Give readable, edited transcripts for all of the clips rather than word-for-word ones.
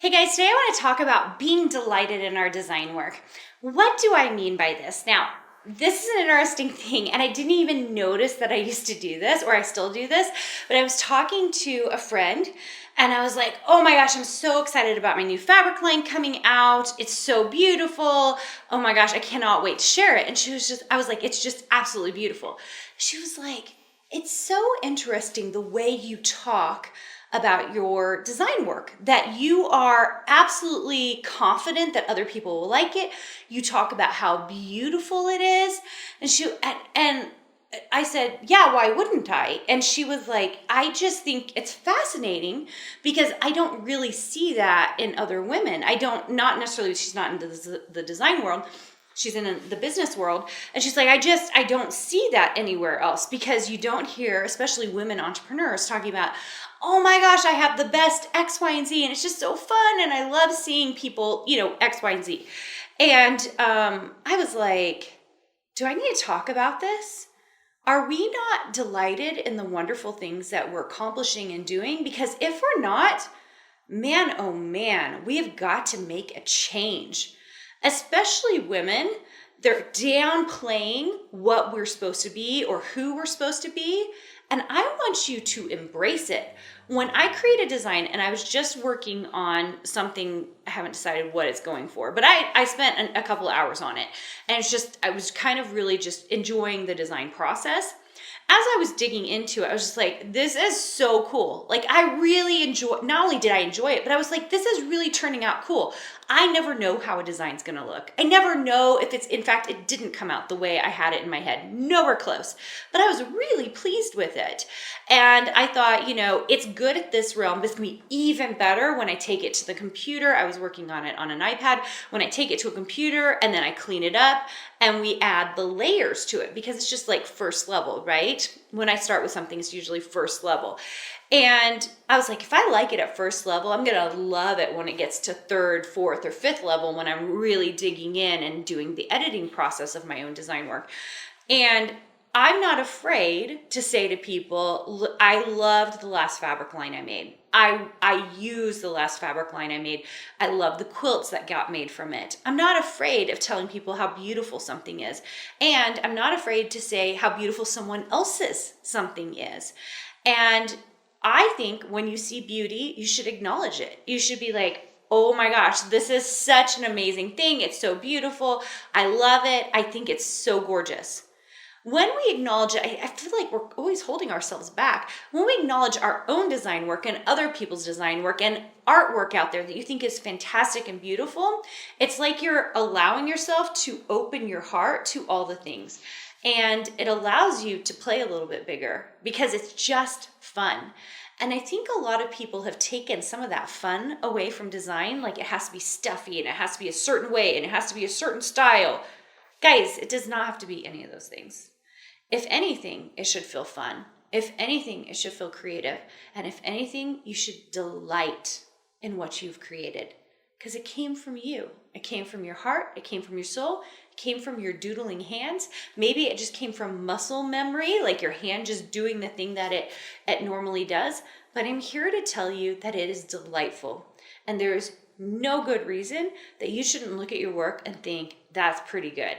Hey guys, today I want to talk about being delighted in our design work. What do I mean by this? Now, this is an interesting thing, and I didn't even notice that I used to do this, or I still do this, but I was talking to a friend, and I was like, oh my gosh, I'm so excited about my new fabric line coming out. It's so beautiful. Oh my gosh, I cannot wait to share it. And I was like, it's just absolutely beautiful. She was like, it's so interesting the way you talk about your design work, that you are absolutely confident that other people will like it. You talk about how beautiful it is. And I said, yeah, why wouldn't I? And she was like, I just think it's fascinating because I don't really see that in other women. Not necessarily, she's not in the design world. She's in the business world. And she's like, I don't see that anywhere else, because you don't hear, especially women entrepreneurs, talking about, oh my gosh, I have the best X, Y, and Z. And it's just so fun. And I love seeing people, X, Y, and Z. And I was like, do I need to talk about this? Are we not delighted in the wonderful things that we're accomplishing and doing? Because if we're not, man, oh man, we have got to make a change. Especially women, they're downplaying what we're supposed to be or who we're supposed to be. And I want you to embrace it. When I create a design, and I was just working on something, I haven't decided what it's going for, but I spent a couple of hours on it. And I was kind of really just enjoying the design process. As I was digging into it, I was just like, this is so cool. Like, I really not only did I enjoy it, but I was like, this is really turning out cool. I never know how a design's gonna look. I never know if in fact, it didn't come out the way I had it in my head, nowhere close. But I was really pleased with it. And I thought, it's good at this realm, but it's gonna be even better when I take it to the computer. I was working on it on an iPad. When I take it to a computer and then I clean it up and we add the layers to it, because it's just like first level, right? When I start with something, it's usually first level. And I was like, if I like it at first level, I'm going to love it when it gets to third, fourth, or fifth level, when I'm really digging in and doing the editing process of my own design work. And I'm not afraid to say to people, I loved the last fabric line I made. I used the last fabric line I made. I love the quilts that got made from it. I'm not afraid of telling people how beautiful something is. And I'm not afraid to say how beautiful someone else's something is. And I think when you see beauty, you should acknowledge it. You should be like, oh my gosh, this is such an amazing thing. It's so beautiful. I love it. I think it's so gorgeous. When we acknowledge it, I feel like we're always holding ourselves back. When we acknowledge our own design work and other people's design work and artwork out there that you think is fantastic and beautiful, it's like you're allowing yourself to open your heart to all the things. And it allows you to play a little bit bigger because it's just fun. And I think a lot of people have taken some of that fun away from design. Like, it has to be stuffy and it has to be a certain way and it has to be a certain style. Guys, it does not have to be any of those things. If anything, it should feel fun. If anything, it should feel creative. And if anything, you should delight in what you've created, because it came from you. It came from your heart. It came from your soul. It came from your doodling hands. Maybe it just came from muscle memory, like your hand just doing the thing that it normally does. But I'm here to tell you that it is delightful. And there's no good reason that you shouldn't look at your work and think, that's pretty good.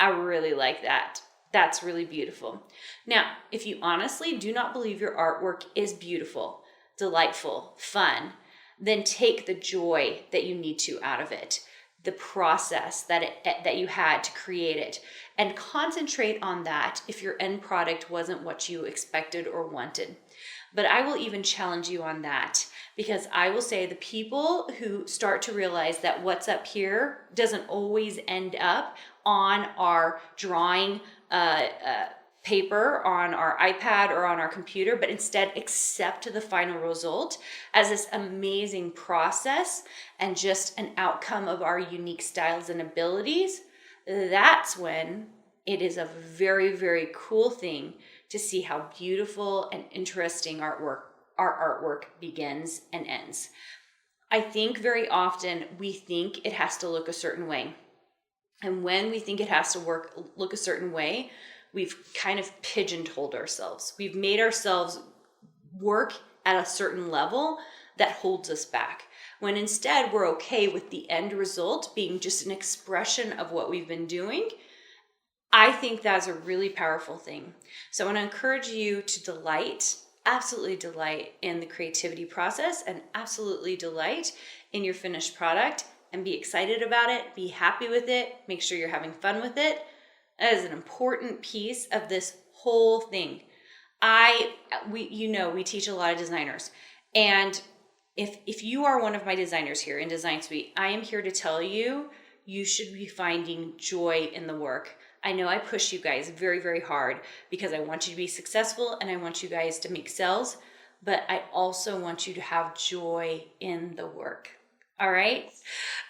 I really like that. That's really beautiful. Now, if you honestly do not believe your artwork is beautiful, delightful, fun, then take the joy that you need to out of it, the process that you had to create it, and concentrate on that if your end product wasn't what you expected or wanted. But I will even challenge you on that, because I will say the people who start to realize that what's up here doesn't always end up on our drawing paper, on our iPad, or on our computer, but instead accept the final result as this amazing process and just an outcome of our unique styles and abilities, that's when it is a very, very cool thing to see how beautiful and interesting our artwork begins and ends. I think very often we think it has to look a certain way. And when we think it has to look a certain way, we've kind of pigeonholed ourselves. We've made ourselves work at a certain level that holds us back. when instead we're okay with the end result being just an expression of what we've been doing. I think that's a really powerful thing. So I want to encourage you to absolutely delight in the creativity process and absolutely delight in your finished product and be excited about it, be happy with it, make sure you're having fun with it. That is an important piece of this whole thing. We teach a lot of designers, and if you are one of my designers here in Design Suite, I am here to tell you, you should be finding joy in the work. I know I push you guys very, very hard because I want you to be successful and I want you guys to make sales, but I also want you to have joy in the work. All right.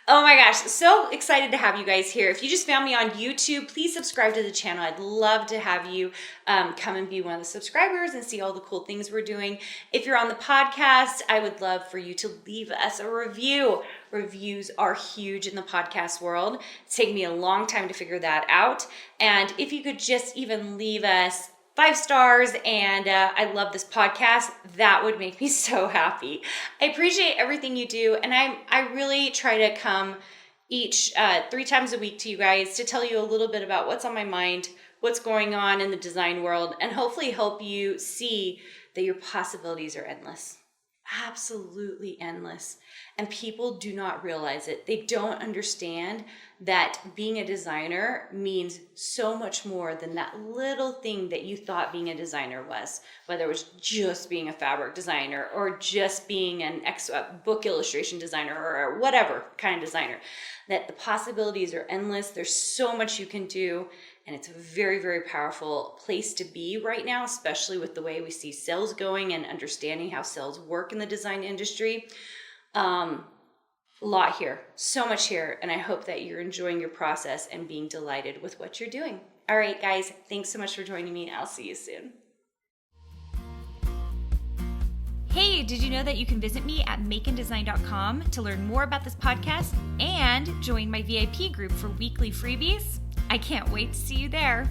Oh my gosh, so excited to have you guys here. If you just found me on YouTube, please subscribe to the channel. I'd love to have you come and be one of the subscribers and see all the cool things we're doing. If you're on the podcast, I would love for you to leave us a review. Reviews are huge in the podcast world. It's taken me a long time to figure that out. And if you could just even leave us 5 stars and I love this podcast, that would make me so happy. I appreciate everything you do, and I really try to come each 3 times a week to you guys to tell you a little bit about what's on my mind, what's going on in the design world, and hopefully help you see that your possibilities are endless. Absolutely endless. And people do not realize it. They don't understand that being a designer means so much more than that little thing that you thought being a designer was, whether it was just being a fabric designer or just being a book illustration designer or whatever kind of designer. That the possibilities are endless. There's so much you can do. And it's a very, very powerful place to be right now, especially with the way we see sales going and understanding how sales work in the design industry. A lot here, so much here, and I hope that you're enjoying your process and being delighted with what you're doing. All right, guys, thanks so much for joining me. I'll see you soon. Hey, did you know that you can visit me at makeanddesign.com to learn more about this podcast and join my VIP group for weekly freebies? I can't wait to see you there.